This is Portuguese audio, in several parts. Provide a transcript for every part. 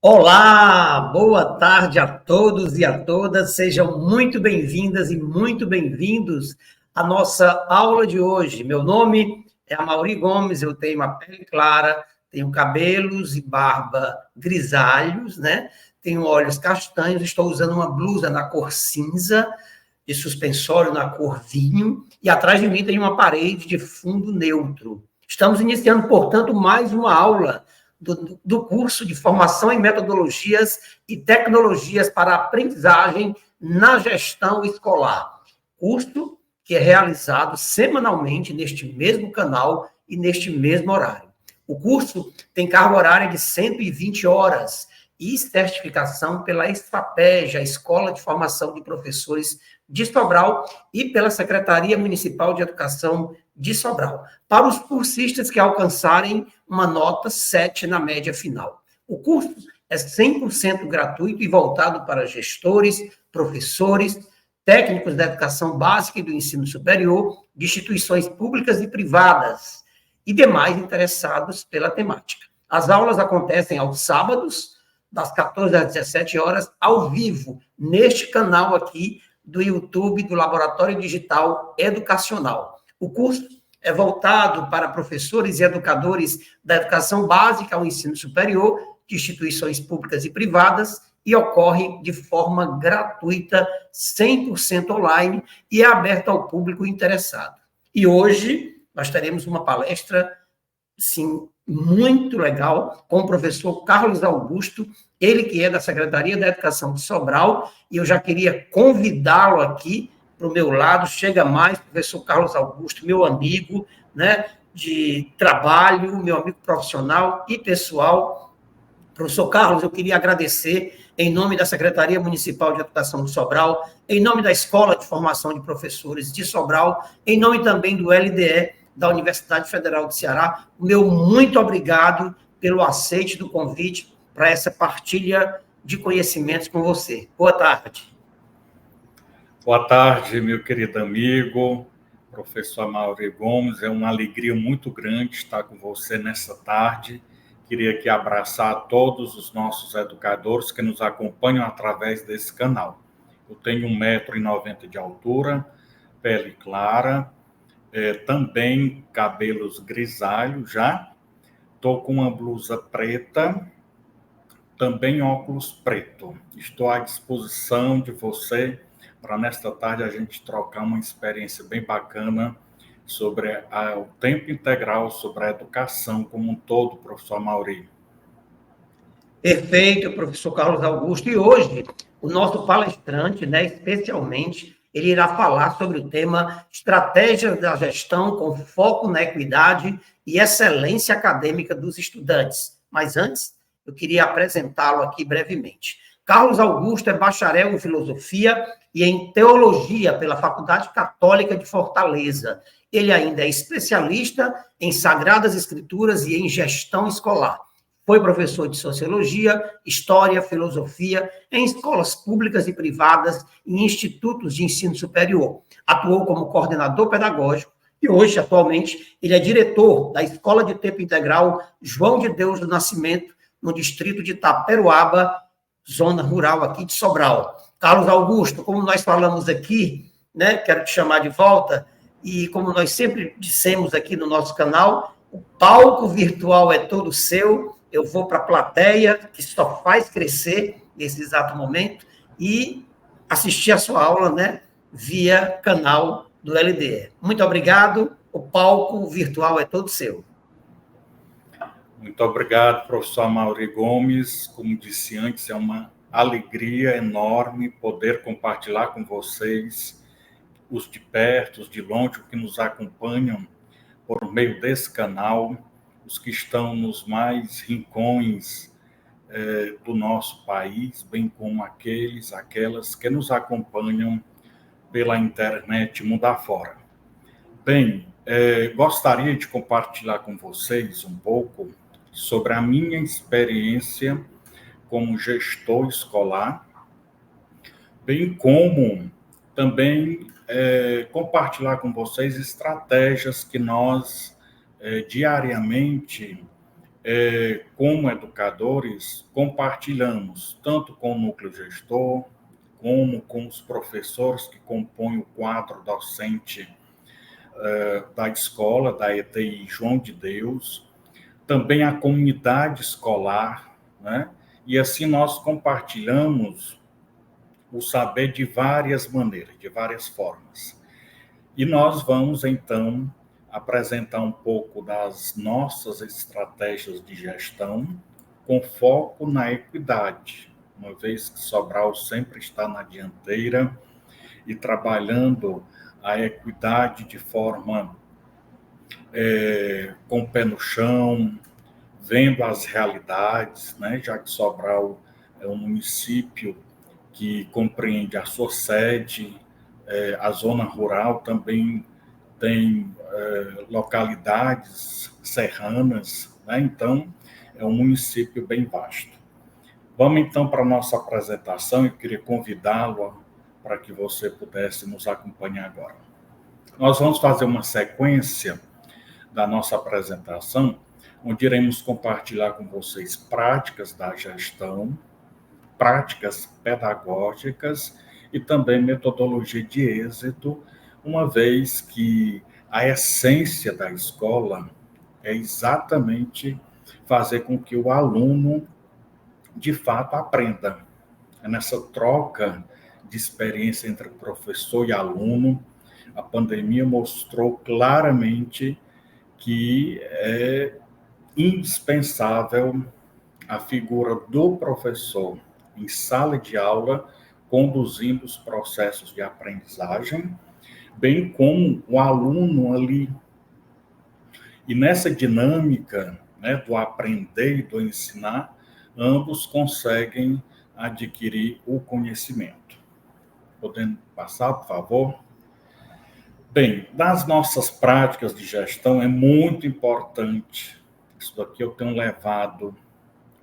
Olá, boa tarde a todos e a todas, sejam muito bem-vindas e muito bem-vindos à nossa aula de hoje. Meu nome é Amaury Gomes, eu tenho uma pele clara, tenho cabelos e barba grisalhos, né? Tenho olhos castanhos, estou usando uma blusa na cor cinza, de suspensório na cor vinho, e atrás de mim tem uma parede de fundo neutro. Estamos iniciando, portanto, mais uma aula do curso de formação em metodologias e tecnologias para a aprendizagem na gestão escolar. Curso que é realizado semanalmente neste mesmo canal e neste mesmo horário. O curso tem carga horária de 120 horas e certificação pela ESFAPEG, a Escola de Formação de Professores de Sobral, e pela Secretaria Municipal de Educação de Sobral, para os cursistas que alcançarem uma nota 7 na média final. O curso é 100% gratuito e voltado para gestores, professores, técnicos da educação básica e do ensino superior, de instituições públicas e privadas, e demais interessados pela temática. As aulas acontecem aos sábados, das 14 às 17 horas, ao vivo, neste canal aqui do YouTube do Laboratório Digital Educacional. O curso é voltado para professores e educadores da educação básica ao ensino superior, de instituições públicas e privadas, e ocorre de forma gratuita, 100% online, e é aberto ao público interessado. E hoje nós teremos uma palestra, sim, muito legal, com o professor Carlos Augusto, ele que é da Secretaria da Educação de Sobral, e eu já queria convidá-lo aqui para o meu lado. Chega mais, professor Carlos Augusto, meu amigo, né, de trabalho, meu amigo profissional e pessoal. Professor Carlos, eu queria agradecer, em nome da Secretaria Municipal de Educação de Sobral, em nome da Escola de Formação de Professores de Sobral, em nome também do LDE, da Universidade Federal do Ceará, o meu muito obrigado pelo aceite do convite para essa partilha de conhecimentos com você. Boa tarde. Boa tarde, meu querido amigo, professor Amaury Gomes. É uma alegria muito grande estar com você nessa tarde. Queria aqui abraçar todos os nossos educadores que nos acompanham através desse canal. Eu tenho 1,90 m de altura, pele clara, também cabelos grisalhos já. Estou com uma blusa preta, também óculos preto. Estou à disposição de você para nesta tarde a gente trocar uma experiência bem bacana sobre o tempo integral, sobre a educação como um todo, professor Amaury. Perfeito, professor Carlos Augusto. E hoje, o nosso palestrante, né, especialmente, ele irá falar sobre o tema Estratégias da Gestão com foco na equidade e excelência acadêmica dos estudantes. Mas antes, eu queria apresentá-lo aqui brevemente. Carlos Augusto é bacharel em Filosofia e em Teologia pela Faculdade Católica de Fortaleza. Ele ainda é especialista em Sagradas Escrituras e em Gestão Escolar. Foi professor de Sociologia, História, Filosofia em escolas públicas e privadas e institutos de ensino superior. Atuou como coordenador pedagógico e hoje, atualmente, ele é diretor da Escola de Tempo Integral João de Deus do Nascimento, no distrito de Taperoaba, zona rural aqui de Sobral. Carlos Augusto, como nós falamos aqui, né, quero te chamar de volta, e como nós sempre dissemos aqui no nosso canal, o palco virtual é todo seu. Eu vou para a plateia, que só faz crescer nesse exato momento, e assistir a sua aula, né, via canal do LDE. Muito obrigado, o palco virtual é todo seu. Muito obrigado, professor Amaury Gomes. Como disse antes, é uma alegria enorme poder compartilhar com vocês, os de perto, os de longe, que nos acompanham por meio desse canal, os que estão nos mais rincões do nosso país, bem como aquelas que nos acompanham pela internet mundo afora. Bem, gostaria de compartilhar com vocês um pouco sobre a minha experiência como gestor escolar, bem como também compartilhar com vocês estratégias que nós diariamente como educadores, compartilhamos tanto com o núcleo gestor, como com os professores que compõem o quadro docente da escola, da ETI João de Deus, também a comunidade escolar, né? E assim nós compartilhamos o saber de várias maneiras, de várias formas. E nós vamos, então, apresentar um pouco das nossas estratégias de gestão com foco na equidade, uma vez que Sobral sempre está na dianteira e trabalhando a equidade de forma com o pé no chão, vendo as realidades, né? Já que Sobral é um município que compreende a sua sede, a zona rural também tem localidades serranas, né? Então é um município bem vasto. Vamos então para a nossa apresentação. Eu queria convidá-lo para que você pudesse nos acompanhar agora. Nós vamos fazer uma sequência da nossa apresentação, onde iremos compartilhar com vocês práticas da gestão, práticas pedagógicas e também metodologia de êxito, uma vez que a essência da escola é exatamente fazer com que o aluno, de fato, aprenda. É nessa troca de experiência entre professor e aluno, a pandemia mostrou claramente que é indispensável a figura do professor em sala de aula, conduzindo os processos de aprendizagem, bem como o aluno ali. E nessa dinâmica, né, do aprender e do ensinar, ambos conseguem adquirir o conhecimento. Podendo passar, por favor? Bem, das nossas práticas de gestão é muito importante. Isso daqui eu tenho levado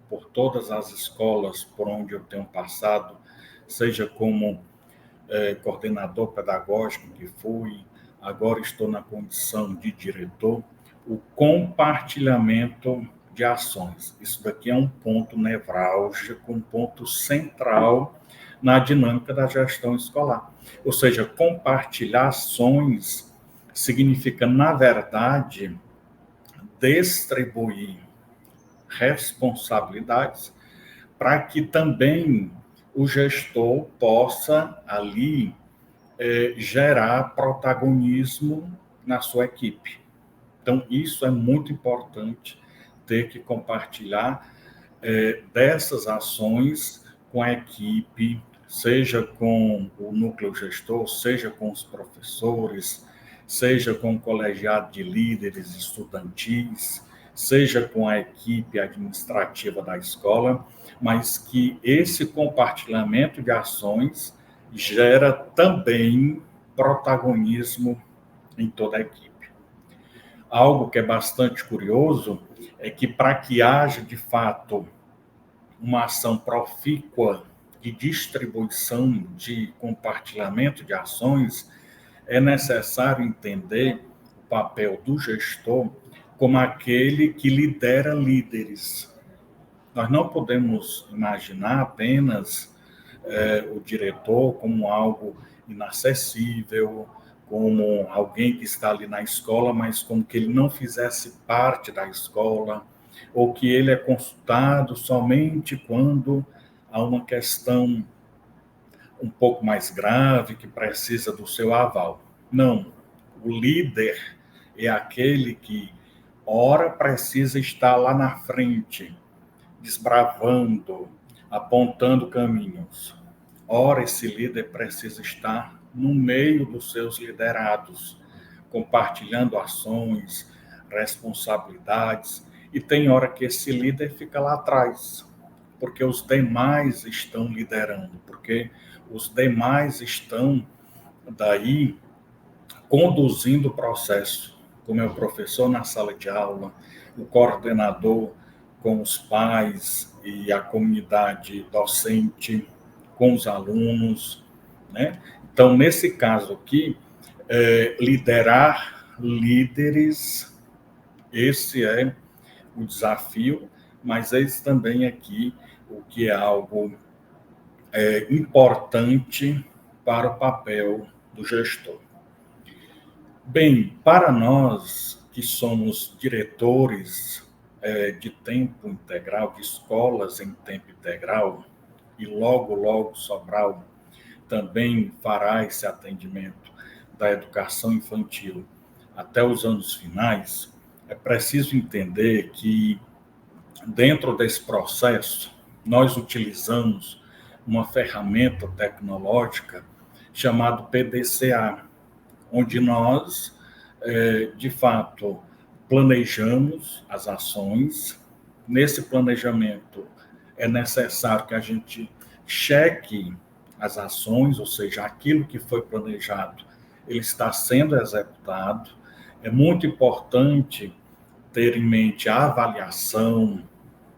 por todas as escolas por onde eu tenho passado, seja como coordenador pedagógico que fui, agora estou na condição de diretor, o compartilhamento de ações. Isso daqui é um ponto nevrálgico, um ponto central na dinâmica da gestão escolar. Ou seja, compartilhar ações significa, na verdade, distribuir responsabilidades para que também o gestor possa ali gerar protagonismo na sua equipe. Então, isso é muito importante, ter que compartilhar dessas ações com a equipe, seja com o núcleo gestor, seja com os professores, seja com o colegiado de líderes estudantis, seja com a equipe administrativa da escola, mas que esse compartilhamento de ações gera também protagonismo em toda a equipe. Algo que é bastante curioso é que, para que haja, de fato, uma ação profícua de distribuição, de compartilhamento de ações, é necessário entender o papel do gestor como aquele que lidera líderes. Nós não podemos imaginar apenas o diretor como algo inacessível, como alguém que está ali na escola, mas como que ele não fizesse parte da escola, ou que ele é consultado somente quando há uma questão um pouco mais grave, que precisa do seu aval. Não, o líder é aquele que, ora, precisa estar lá na frente, desbravando, apontando caminhos. Ora, esse líder precisa estar no meio dos seus liderados, compartilhando ações, responsabilidades, e tem hora que esse líder fica lá atrás, porque os demais estão liderando, porque os demais estão daí conduzindo o processo, como é o professor na sala de aula, o coordenador com os pais e a comunidade docente, com os alunos, né? Então, nesse caso aqui, liderar líderes, esse é o desafio, mas eis também aqui o que é algo importante para o papel do gestor. Bem, para nós que somos diretores de tempo integral, de escolas em tempo integral, e logo Sobral também fará esse atendimento da educação infantil até os anos finais, é preciso entender que, dentro desse processo, nós utilizamos uma ferramenta tecnológica chamada PDCA, onde nós, de fato, planejamos as ações. Nesse planejamento, é necessário que a gente cheque as ações, ou seja, aquilo que foi planejado, ele está sendo executado. É muito importante ter em mente a avaliação,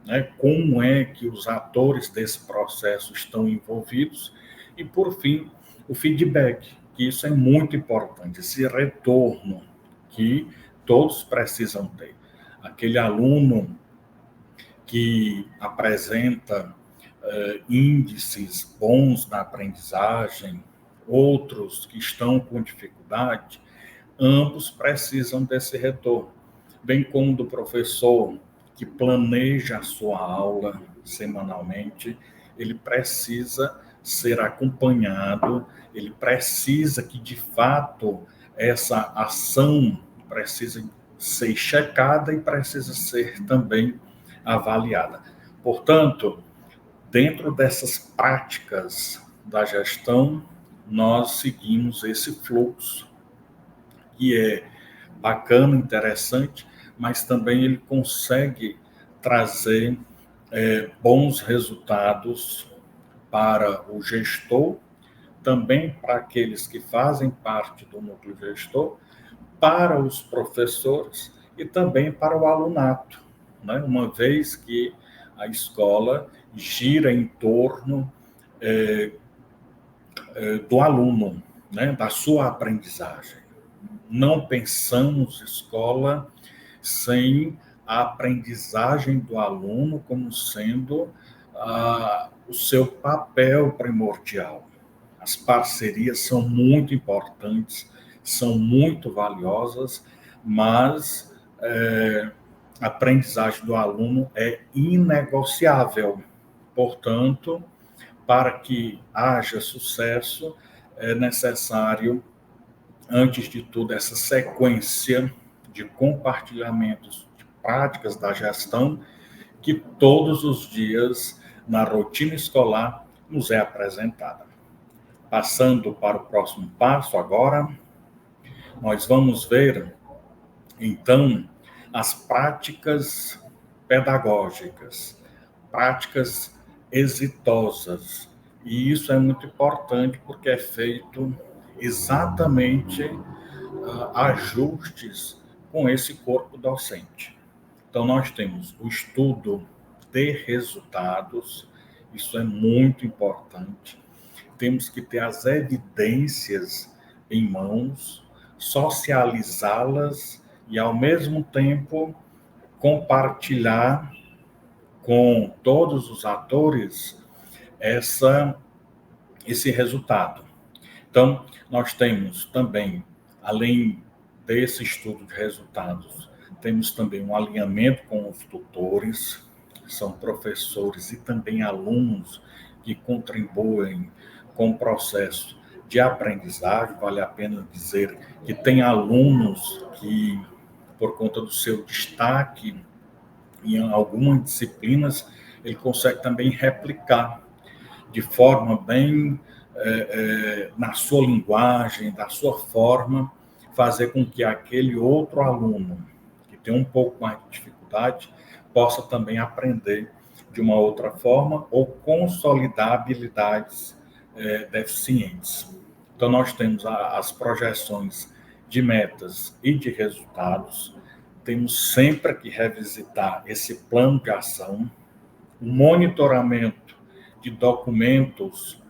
né, como é que os atores desse processo estão envolvidos, e, por fim, o feedback, que isso é muito importante, esse retorno que todos precisam ter. Aquele aluno que apresenta índices bons na aprendizagem, outros que estão com dificuldade, ambos precisam desse retorno, bem como do professor que planeja a sua aula semanalmente, ele precisa ser acompanhado, ele precisa que, de fato, essa ação precisa ser checada e precisa ser também avaliada. Portanto, dentro dessas práticas da gestão, nós seguimos esse fluxo, que é bacana, interessante, mas também ele consegue trazer bons resultados para o gestor, também para aqueles que fazem parte do núcleo gestor, para os professores e também para o alunato, né? Uma vez que a escola gira em torno do aluno, né? Da sua aprendizagem. Não pensamos escola sem a aprendizagem do aluno como sendo o seu papel primordial. As parcerias são muito importantes, são muito valiosas, mas a aprendizagem do aluno é inegociável. Portanto, para que haja sucesso, é necessário, antes de tudo, essa sequência de compartilhamentos de práticas da gestão que todos os dias, na rotina escolar, nos é apresentada. Passando para o próximo passo agora, nós vamos ver, então, as práticas pedagógicas, práticas exitosas. E isso é muito importante porque é feito exatamente ajustes com esse corpo docente. Então, nós temos o estudo de resultados, isso é muito importante. Temos que ter as evidências em mãos, socializá-las e, ao mesmo tempo, compartilhar com todos os atores esse resultado. Então, nós temos também, além desse estudo de resultados, temos também um alinhamento com os tutores, são professores e também alunos que contribuem com o processo de aprendizagem. Vale a pena dizer que tem alunos que, por conta do seu destaque em algumas disciplinas, ele consegue também replicar de forma bem, na sua linguagem, da sua forma, fazer com que aquele outro aluno que tem um pouco mais de dificuldade possa também aprender de uma outra forma ou consolidar habilidades deficientes. Então, nós temos as projeções de metas e de resultados, temos sempre que revisitar esse plano de ação, o monitoramento de documentos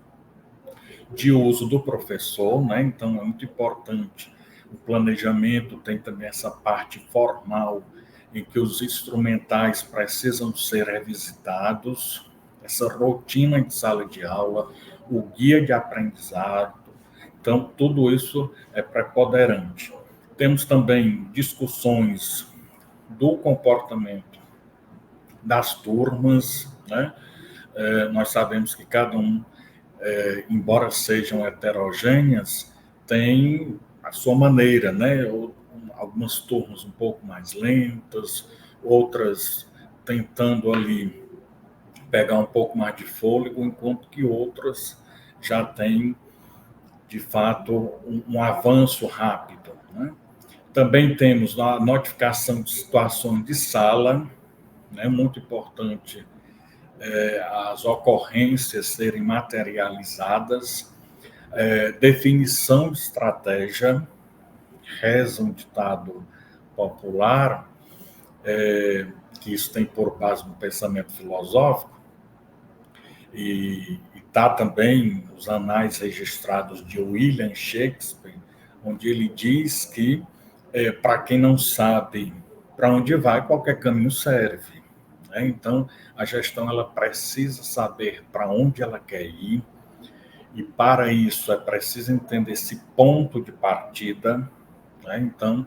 de uso do professor, né? Então, é muito importante. O planejamento tem também essa parte formal em que os instrumentais precisam ser revisitados, essa rotina de sala de aula, o guia de aprendizado. Então, tudo isso é preponderante. Temos também discussões do comportamento das turmas, né? Nós sabemos que cada um, embora sejam heterogêneas, tem a sua maneira, né? Algumas turmas um pouco mais lentas, outras tentando ali pegar um pouco mais de fôlego, enquanto que outras já têm, de fato, um avanço rápido, né? Também temos a notificação de situações de sala, né? Muito importante as ocorrências serem materializadas, definição de estratégia, reza um ditado popular, que isso tem por base no pensamento filosófico, e está também nos anais registrados de William Shakespeare, onde ele diz que, para quem não sabe para onde vai, qualquer caminho serve. Né? Então, a gestão ela precisa saber para onde ela quer ir, e para isso é preciso entender esse ponto de partida. Né? Então,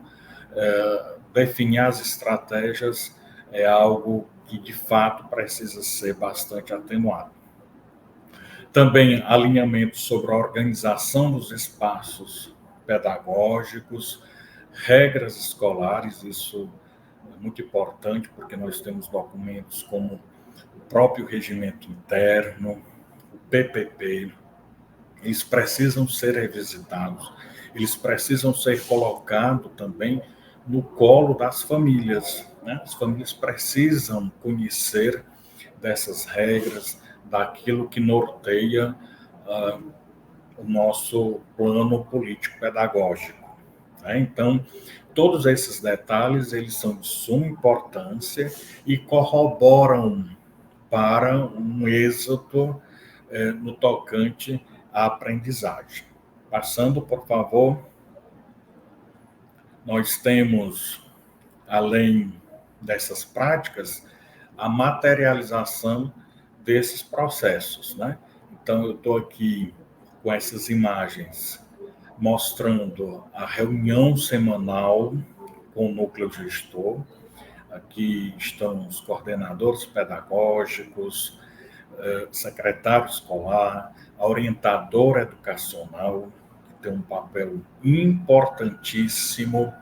definir as estratégias é algo que, de fato, precisa ser bastante atenuado. Também alinhamento sobre a organização dos espaços pedagógicos, regras escolares, isso é muito importante, porque nós temos documentos como o próprio regimento interno, o PPP, eles precisam ser revisitados, eles precisam ser colocados também no colo das famílias, né? As famílias precisam conhecer dessas regras, daquilo que norteia o nosso plano político-pedagógico. Né? Então, todos esses detalhes, eles são de suma importância e corroboram para um êxito no tocante à aprendizagem. Passando, por favor, nós temos, além dessas práticas, a materialização desses processos, né? Então, eu estou aqui com essas imagens mostrando a reunião semanal com o núcleo gestor. Aqui estão os coordenadores pedagógicos, secretário escolar, a orientadora educacional, que tem um papel importantíssimo,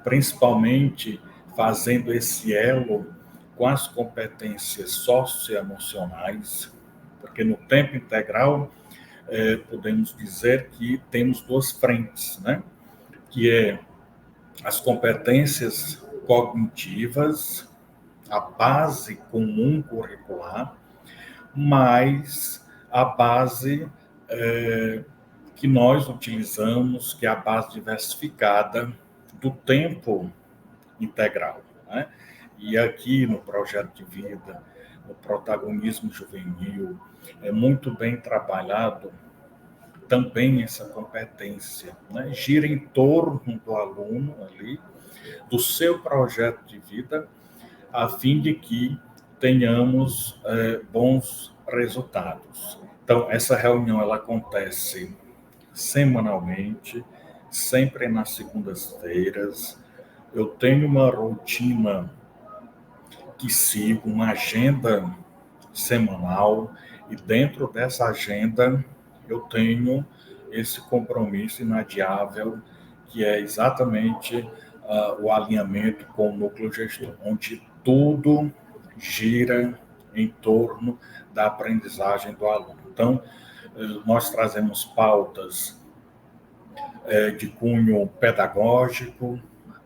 principalmente fazendo esse elo com as competências socioemocionais, porque no tempo integral podemos dizer que temos duas frentes, né? Que é as competências cognitivas, a base comum curricular, mas a base que nós utilizamos, que é a base diversificada do tempo integral, né? E aqui no projeto de vida, no protagonismo juvenil, é muito bem trabalhado também essa competência, né? Gira em torno do aluno ali, do seu projeto de vida, a fim de que tenhamos bons resultados. Então, essa reunião ela acontece semanalmente, sempre nas segundas-feiras. Eu tenho uma rotina que sigo, uma agenda semanal, e dentro dessa agenda eu tenho esse compromisso inadiável, que é exatamente o alinhamento com o núcleo gestor, onde tudo gira em torno da aprendizagem do aluno. Então, nós trazemos pautas de cunho pedagógico,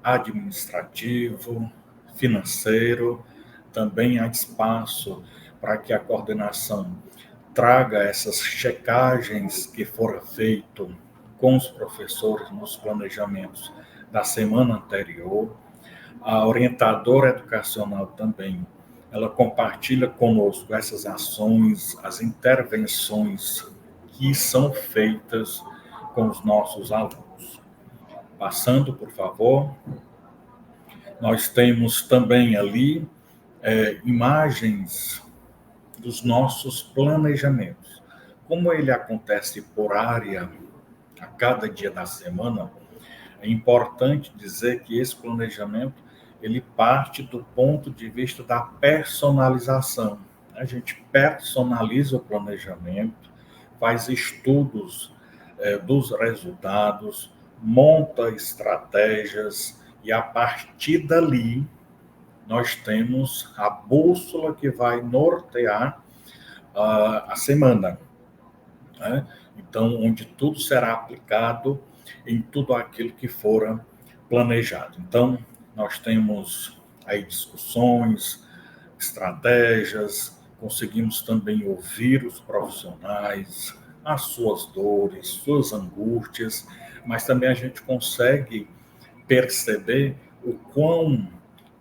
administrativo, financeiro. Também há espaço para que a coordenação traga essas checagens que foram feitas com os professores nos planejamentos da semana anterior. A orientadora educacional também, ela compartilha conosco essas ações, as intervenções que são feitas com os nossos alunos. Passando, por favor, Nós temos também ali imagens dos nossos planejamentos. Como ele acontece por área a cada dia da semana, é importante dizer que esse planejamento ele parte do ponto de vista da personalização. A gente personaliza o planejamento, faz estudos dos resultados, monta estratégias e a partir dali nós temos a bússola que vai nortear a semana, né? Então, onde tudo será aplicado em tudo aquilo que for planejado. Então, nós temos aí discussões, estratégias, conseguimos também ouvir os profissionais, as suas dores, suas angústias, mas também a gente consegue perceber o quão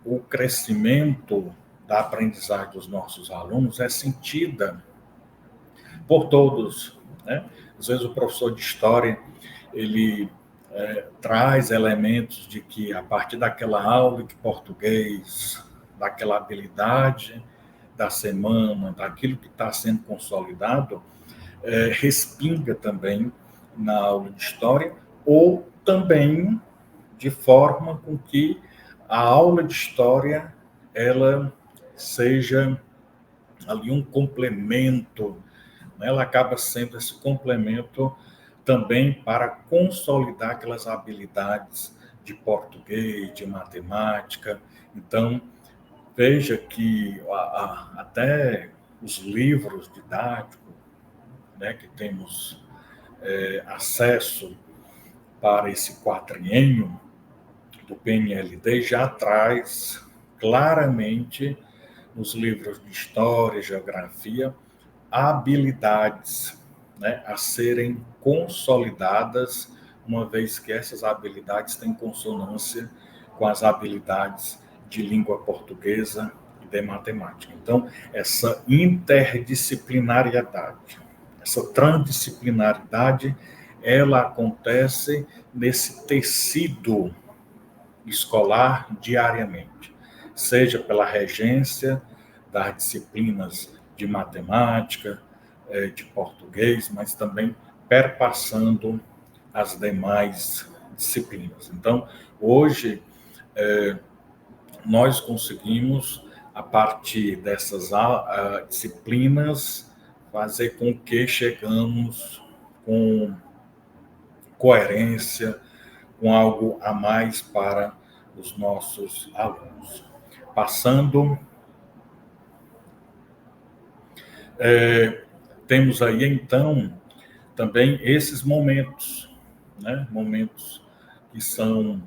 o crescimento da aprendizagem dos nossos alunos é sentida por todos, né? Às vezes o professor de história, ele traz elementos de que a partir daquela aula de português, daquela habilidade da semana, daquilo que está sendo consolidado, respinga também na aula de história, ou também de forma com que a aula de história ela seja ali um complemento, né? Ela acaba sendo esse complemento também para consolidar aquelas habilidades de português, de matemática. Então, veja que até os livros didáticos, né, que temos acesso para esse quatriênio do PNLD já traz claramente nos livros de história e geografia habilidades, né, a serem consolidadas, uma vez que essas habilidades têm consonância com as habilidades de língua portuguesa e de matemática. Então, essa interdisciplinariedade, essa transdisciplinaridade, ela acontece nesse tecido escolar diariamente, seja pela regência das disciplinas de matemática, de português, mas também perpassando as demais disciplinas. Então, hoje, nós conseguimos, a partir dessas disciplinas, fazer com que chegamos com coerência, com algo a mais para os nossos alunos. Passando, temos aí, então, também esses momentos, né? Momentos que são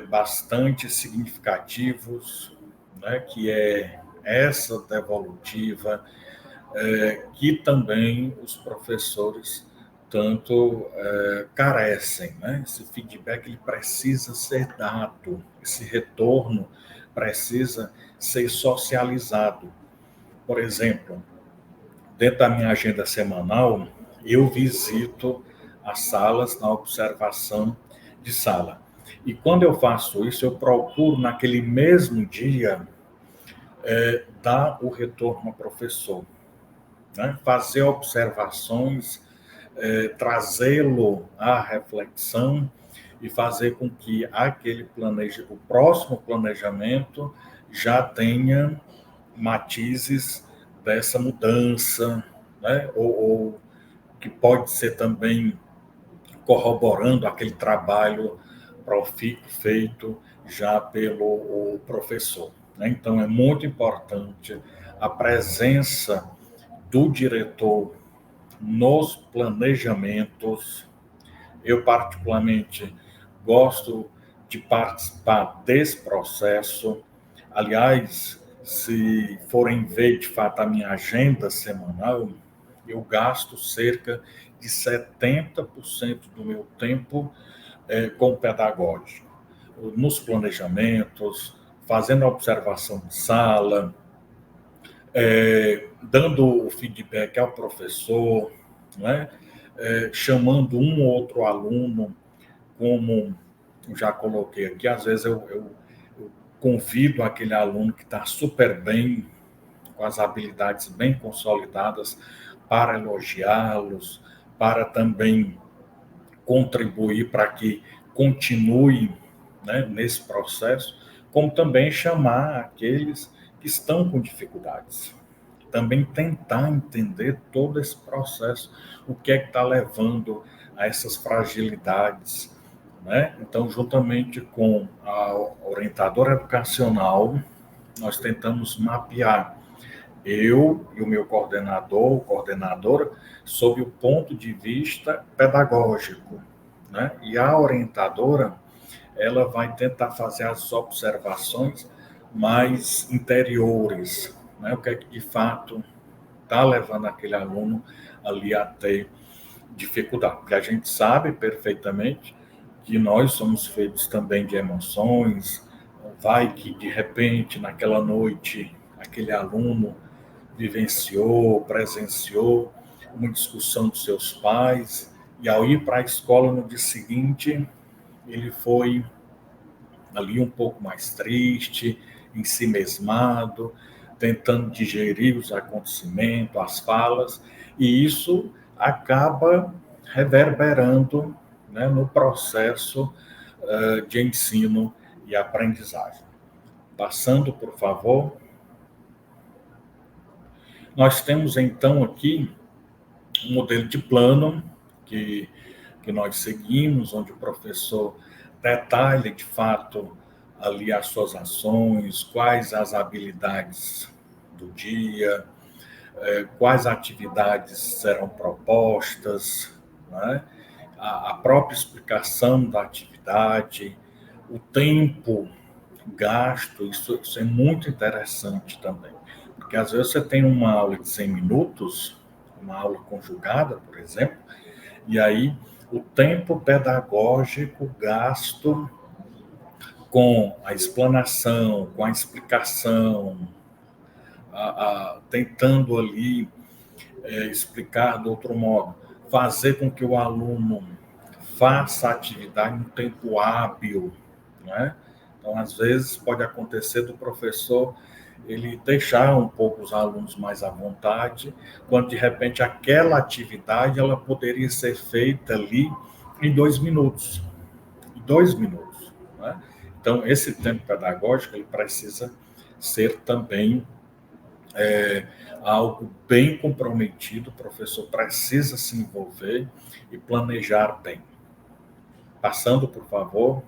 bastante significativos, né? Que é essa devolutiva, que também os professores tanto carecem, né? Esse feedback ele precisa ser dado, esse retorno precisa ser socializado. Por exemplo, dentro da minha agenda semanal, eu visito as salas na observação de sala. E quando eu faço isso, eu procuro, naquele mesmo dia, dar o retorno ao professor, né? Fazer observações, trazê-lo à reflexão e fazer com que o próximo planejamento já tenha matizes dessa mudança, né? Ou que pode ser também corroborando aquele trabalho feito já pelo professor, né? Então, é muito importante a presença do diretor nos planejamentos. Eu, particularmente, gosto de participar desse processo. Aliás, se forem ver, de fato, a minha agenda semanal, eu gasto cerca de 70% do meu tempo com o pedagógico, nos planejamentos, fazendo a observação de sala, dando o feedback ao professor, né? Chamando um ou outro aluno, como eu já coloquei aqui, às vezes eu convido aquele aluno que está super bem, com as habilidades bem consolidadas, para elogiá-los, para também contribuir para que continue, né, nesse processo, como também chamar aqueles que estão com dificuldades. Também tentar entender todo esse processo, o que é que está levando a essas fragilidades, né? Então, juntamente com a orientadora educacional, nós tentamos mapear, eu e o meu coordenador, coordenadora, sob o ponto de vista pedagógico, né? E a orientadora, ela vai tentar fazer as observações mais interiores, né? O que é que de fato está levando aquele aluno ali a ter dificuldade, porque a gente sabe perfeitamente que nós somos feitos também de emoções. Vai que de repente naquela noite aquele aluno vivenciou, presenciou uma discussão dos seus pais, e ao ir para a escola no dia seguinte, ele foi ali um pouco mais triste, ensimesmado, tentando digerir os acontecimentos, as falas, e isso acaba reverberando, né, no processo de ensino e aprendizagem. Passando, por favor. Nós temos, então, aqui um modelo de plano que nós seguimos, onde o professor detalha, de fato, ali as suas ações, quais as habilidades do dia, quais atividades serão propostas, né? A própria explicação da atividade, o tempo gasto, isso é muito interessante também. Porque às vezes você tem uma aula de 100 minutos, uma aula conjugada, por exemplo, e aí o tempo pedagógico gasto com a explanação, com a explicação, tentando ali explicar de outro modo, fazer com que o aluno faça a atividade em tempo hábil, né? Então, às vezes, pode acontecer do professor ele deixar um pouco os alunos mais à vontade, quando de repente aquela atividade ela poderia ser feita ali em 2 minutos. Em 2 minutos, né? Então, esse tempo pedagógico ele precisa ser também algo bem comprometido, o professor precisa se envolver e planejar bem. Passando, por favor,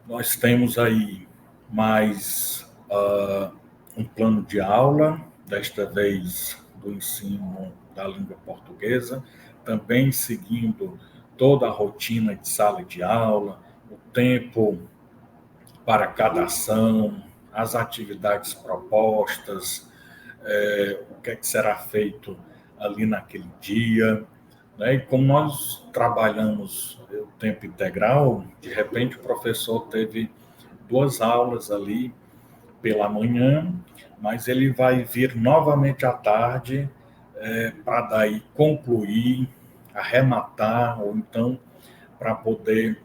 nós temos aí mais um plano de aula, desta vez do ensino da língua portuguesa, também seguindo toda a rotina de sala de aula, o tempo para cada ação, as atividades propostas, o que é que será feito ali naquele dia, né? E como nós trabalhamos o tempo integral, de repente o professor teve 2 aulas ali pela manhã, mas ele vai vir novamente à tarde para daí concluir, arrematar, ou então para poder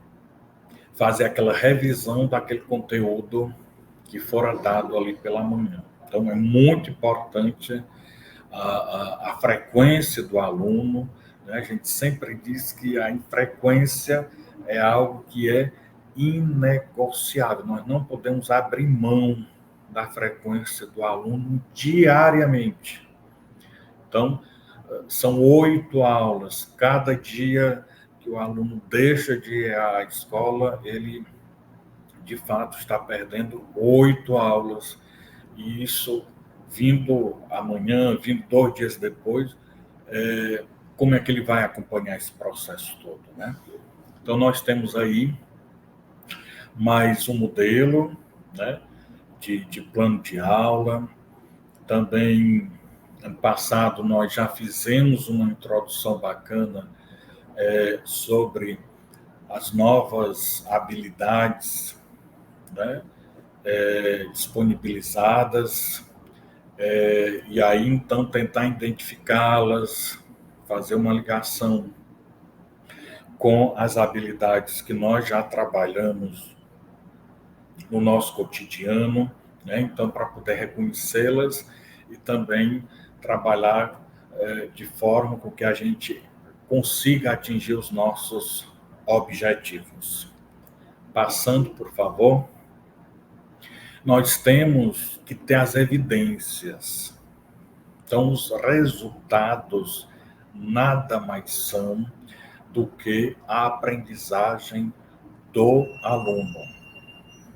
fazer aquela revisão daquele conteúdo que fora dado ali pela manhã. Então, é muito importante a frequência do aluno, né? A gente sempre diz que a frequência é algo que é inegociável. Nós não podemos abrir mão da frequência do aluno diariamente. Então, são 8 aulas. Cada dia que o aluno deixa de ir à escola, ele, de fato, está perdendo 8 aulas. E isso, vindo amanhã, vindo 2 dias depois, como é que ele vai acompanhar esse processo todo, né? Então, nós temos aí mais um modelo, né, de plano de aula. Também, ano passado, nós já fizemos uma introdução bacana sobre as novas habilidades, né, disponibilizadas, e aí, então, tentar identificá-las, fazer uma ligação com as habilidades que nós já trabalhamos no nosso cotidiano, né? Então, para poder reconhecê-las e também trabalhar de forma com que a gente consiga atingir os nossos objetivos. Passando, por favor, nós temos que ter as evidências. Então, os resultados nada mais são do que a aprendizagem do aluno.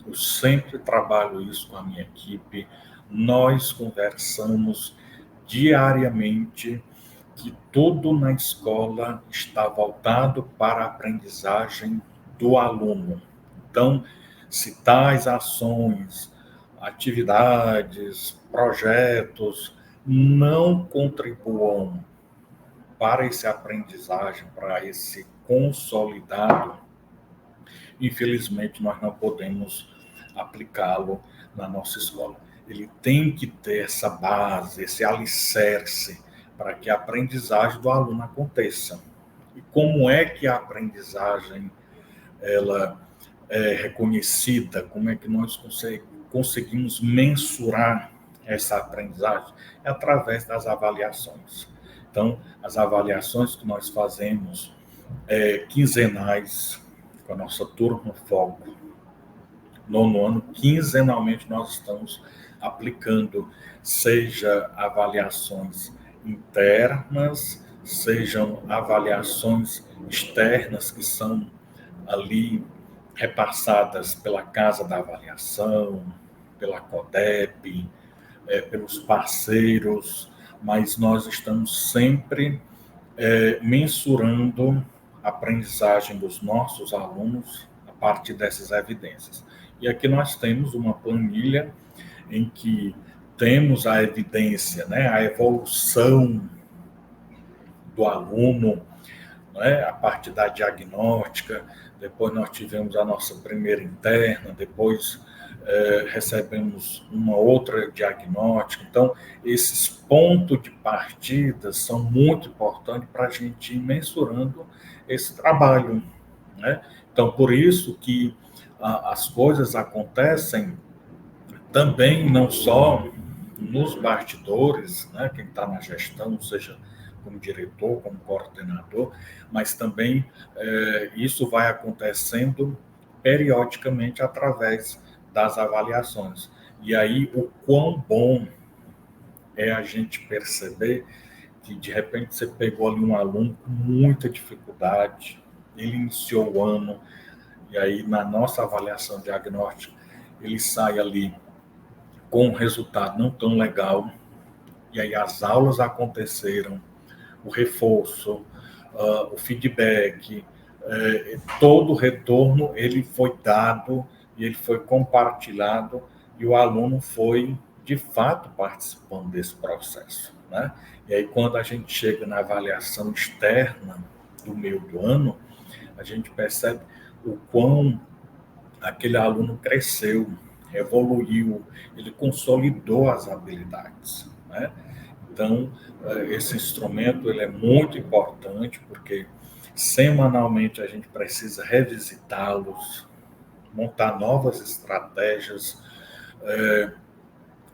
Eu sempre trabalho isso com a minha equipe, nós conversamos diariamente que tudo na escola está voltado para a aprendizagem do aluno. Então, se tais ações, atividades, projetos não contribuam para esse aprendizagem, para esse consolidado, infelizmente nós não podemos aplicá-lo na nossa escola. Ele tem que ter essa base, esse alicerce, para que a aprendizagem do aluno aconteça. E como é que a aprendizagem ela é reconhecida? Como é que nós conseguimos mensurar essa aprendizagem? É através das avaliações. Então, as avaliações que nós fazemos quinzenais, com a nossa turma foco, nono ano, quinzenalmente nós estamos aplicando, seja avaliações internas, sejam avaliações externas, que são ali repassadas pela Casa da Avaliação, pela CODEP, pelos parceiros, mas nós estamos sempre mensurando a aprendizagem dos nossos alunos a partir dessas evidências. E aqui nós temos uma planilha em que temos a evidência, né, a evolução do aluno, né, a partir da diagnóstica. Depois nós tivemos a nossa primeira interna, depois recebemos uma outra diagnóstica. Então, esses pontos de partida são muito importantes para a gente ir mensurando esse trabalho, né? Então, por isso que as coisas acontecem também não só nos bastidores, né, quem está na gestão, seja como diretor, como coordenador, mas também isso vai acontecendo periodicamente através das avaliações. E aí, o quão bom é a gente perceber que, de repente, você pegou ali um aluno com muita dificuldade, ele iniciou o ano, e aí, na nossa avaliação diagnóstica, ele sai ali com um resultado não tão legal, e aí as aulas aconteceram, o reforço, o feedback, todo o retorno ele foi dado e ele foi compartilhado e o aluno foi, de fato, participando desse processo, né? E aí, quando a gente chega na avaliação externa do meio do ano, a gente percebe o quão aquele aluno cresceu, evoluiu, ele consolidou as habilidades, né? Então, esse instrumento ele é muito importante, porque semanalmente a gente precisa revisitá-los, montar novas estratégias,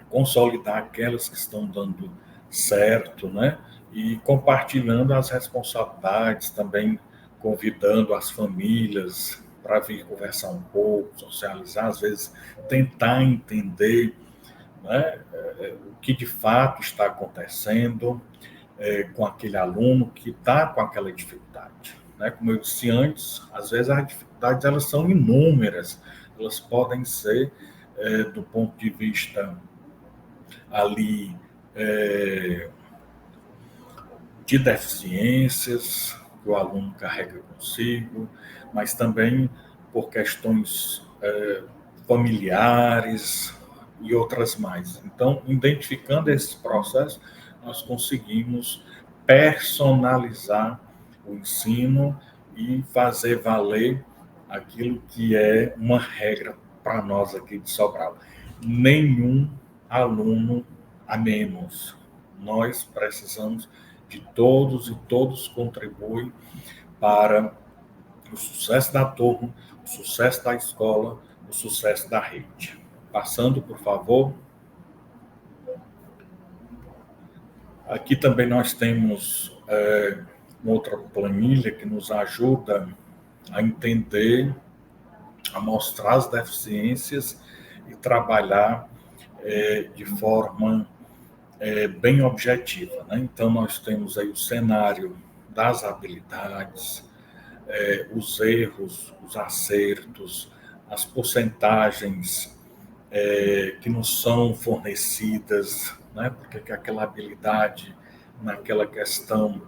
consolidar aquelas que estão dando certo, né? E compartilhando as responsabilidades, também convidando as famílias para vir conversar um pouco, socializar, às vezes tentar entender, né, o que de fato está acontecendo com aquele aluno que está com aquela dificuldade, né? Como eu disse antes, às vezes as dificuldades elas são inúmeras, elas podem ser do ponto de vista ali de deficiências que o aluno carrega consigo, mas também por questões familiares e outras mais. Então, identificando esses processos, nós conseguimos personalizar o ensino e fazer valer aquilo que é uma regra para nós aqui de Sobral. Nenhum aluno a menos. Nós precisamos de todos e todos contribuem para o sucesso da turma, o sucesso da escola, o sucesso da rede. Passando, por favor. Aqui também nós temos uma outra planilha que nos ajuda a entender, a mostrar as deficiências e trabalhar de forma bem objetiva, né? Então, nós temos aí o cenário das habilidades, os erros, os acertos, as porcentagens que nos são fornecidas, né? Porque que aquela habilidade, naquela questão,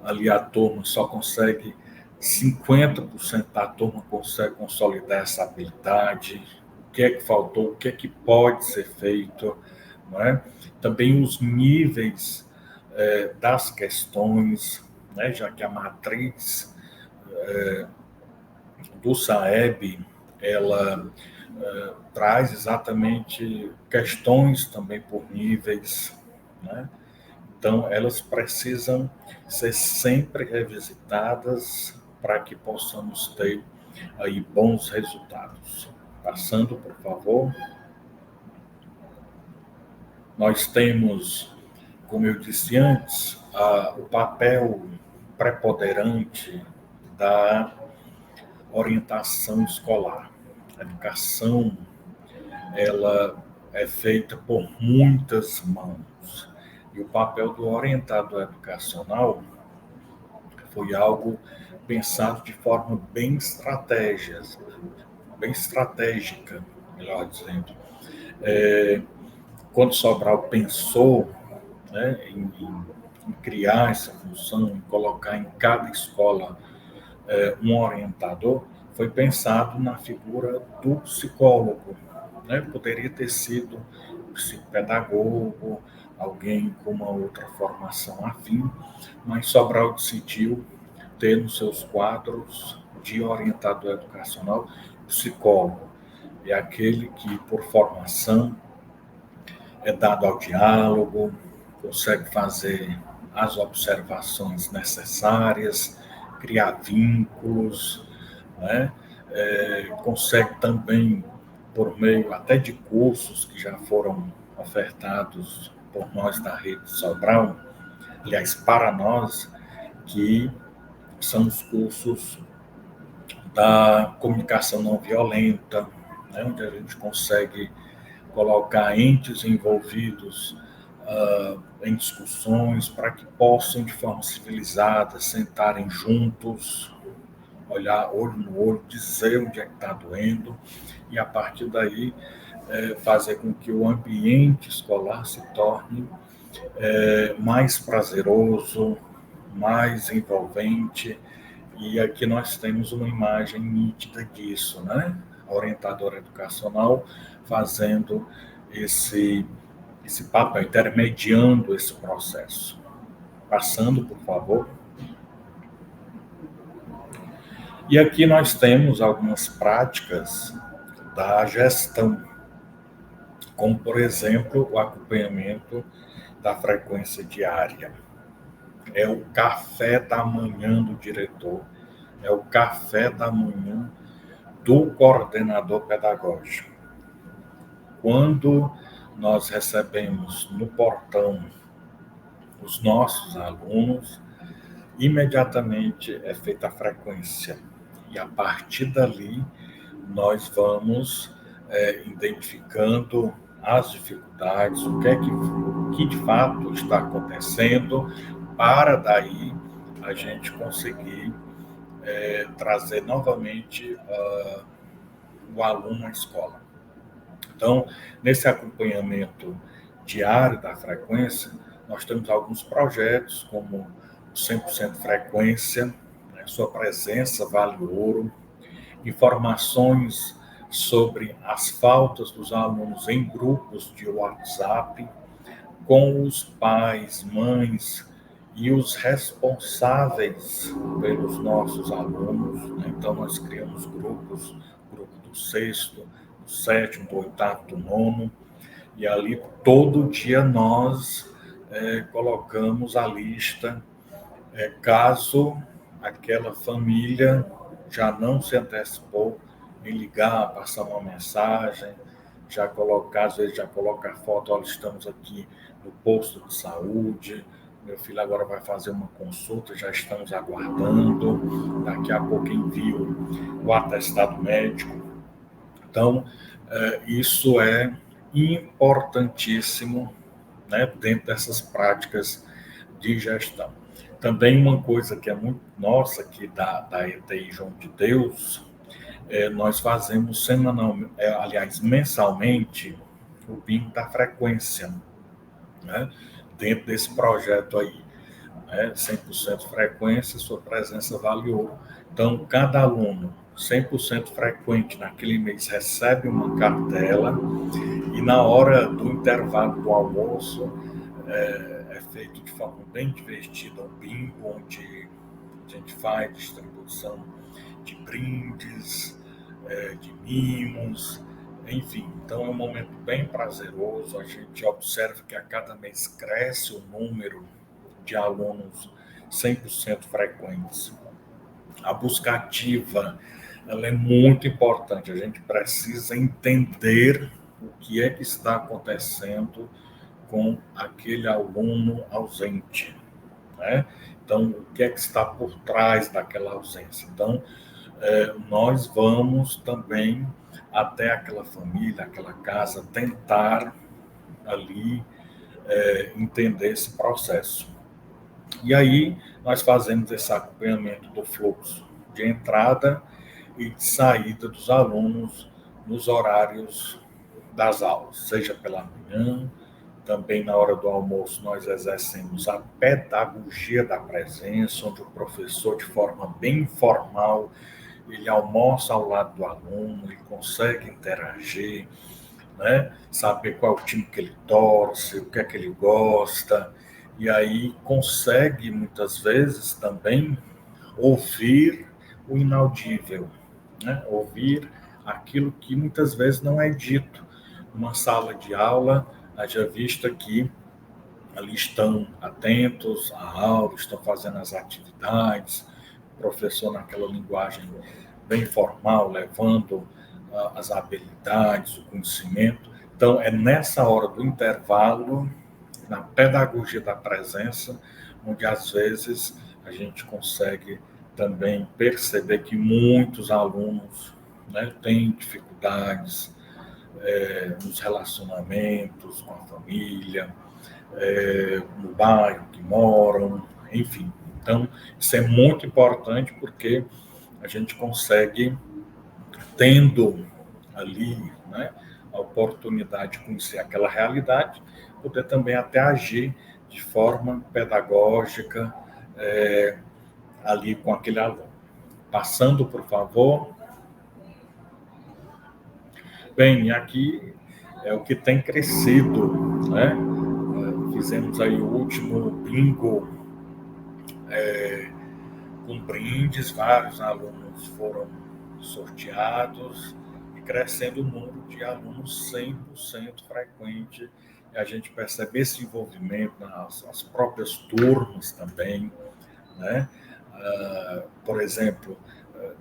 ali a turma só consegue, 50% da turma consegue consolidar essa habilidade, o que é que faltou, o que é que pode ser feito, não é? Também os níveis das questões, né? Já que a matriz do SAEB, ela traz exatamente questões também por níveis, né? Então, elas precisam ser sempre revisitadas para que possamos ter aí bons resultados. Passando, por favor. Nós temos, como eu disse antes, o papel preponderante da orientação escolar. A educação, ela é feita por muitas mãos. E o papel do orientador educacional foi algo pensado de forma bem estratégica, melhor dizendo. Quando Sobral pensou, né, em criar essa função, em colocar em cada escola um orientador, foi pensado na figura do psicólogo, né? Poderia ter sido um psicopedagogo, alguém com uma outra formação afim, mas Sobral decidiu ter nos seus quadros de orientador educacional psicólogo. É aquele que, por formação, é dado ao diálogo, consegue fazer as observações necessárias, criar vínculos, né? Consegue também, por meio até de cursos que já foram ofertados por nós da Rede Sobral, aliás, para nós, que são os cursos da comunicação não violenta, né? Onde a gente consegue colocar entes envolvidos em discussões para que possam, de forma civilizada, sentarem juntos, olhar olho no olho, dizer onde é que está doendo, e a partir daí fazer com que o ambiente escolar se torne mais prazeroso, mais envolvente. E aqui nós temos uma imagem nítida disso, né? A orientadora educacional fazendo esse papel, intermediando esse processo. Passando, por favor. E aqui nós temos algumas práticas da gestão, como, por exemplo, o acompanhamento da frequência diária. É o café da manhã do diretor, é o café da manhã do coordenador pedagógico. Quando nós recebemos no portão os nossos alunos, imediatamente é feita a frequência. E a partir dali, nós vamos identificando as dificuldades, o que de fato está acontecendo, para daí a gente conseguir trazer novamente o aluno à escola. Então, nesse acompanhamento diário da frequência, nós temos alguns projetos, como o 100% frequência, né? Sua presença vale ouro, informações sobre as faltas dos alunos em grupos de WhatsApp, com os pais, mães e os responsáveis pelos nossos alunos, né? Então, nós criamos grupos, grupo do 6º, do 7º, do 8º, do 9º, e ali todo dia nós colocamos a lista, caso aquela família já não se antecipou em ligar, passar uma mensagem, já colocar, às vezes já coloca a foto, olha, estamos aqui no posto de saúde, meu filho agora vai fazer uma consulta, já estamos aguardando, daqui a pouco envio o atestado médico. Então, isso é importantíssimo, né, dentro dessas práticas de gestão. Também uma coisa que é muito nossa, aqui da ETI João de Deus, nós fazemos mensalmente, o bingo da frequência, né, dentro desse projeto aí, né, 100% frequência, sua presença vale ouro. Então, cada aluno 100% frequente naquele mês recebe uma cartela e na hora do intervalo do almoço é feito de forma bem divertida um bingo, onde a gente faz distribuição de brindes, de mimos, enfim. Então é um momento bem prazeroso, a gente observa que a cada mês cresce o número de alunos 100% frequentes. A busca ativa, ela é muito importante, a gente precisa entender o que é que está acontecendo com aquele aluno ausente, né? Então, o que é que está por trás daquela ausência? Então, nós vamos também até aquela família, aquela casa, tentar ali entender esse processo. E aí, nós fazemos esse acompanhamento do fluxo de entrada e de saída dos alunos nos horários das aulas, seja pela manhã, também na hora do almoço nós exercemos a pedagogia da presença, onde o professor, de forma bem informal, ele almoça ao lado do aluno, ele consegue interagir, né? Saber qual é o time que ele torce, o que é que ele gosta, e aí consegue, muitas vezes, também ouvir o inaudível, né? Ouvir aquilo que muitas vezes não é dito. Numa sala de aula, haja vista que ali estão atentos à aula, estão fazendo as atividades, o professor naquela linguagem bem formal, levando as habilidades, o conhecimento. Então, é nessa hora do intervalo, na pedagogia da presença, onde às vezes a gente consegue também perceber que muitos alunos, né, têm dificuldades nos relacionamentos com a família, no bairro que moram, enfim. Então, isso é muito importante porque a gente consegue, tendo ali, né, a oportunidade de conhecer aquela realidade, poder também até agir de forma pedagógica ali com aquele aluno. Passando, por favor. Bem, aqui é o que tem crescido, né? Fizemos aí o último bingo com brindes, vários alunos foram sorteados e crescendo o número de alunos 100% frequente. E a gente percebe esse envolvimento nas próprias turmas também, né? Por exemplo,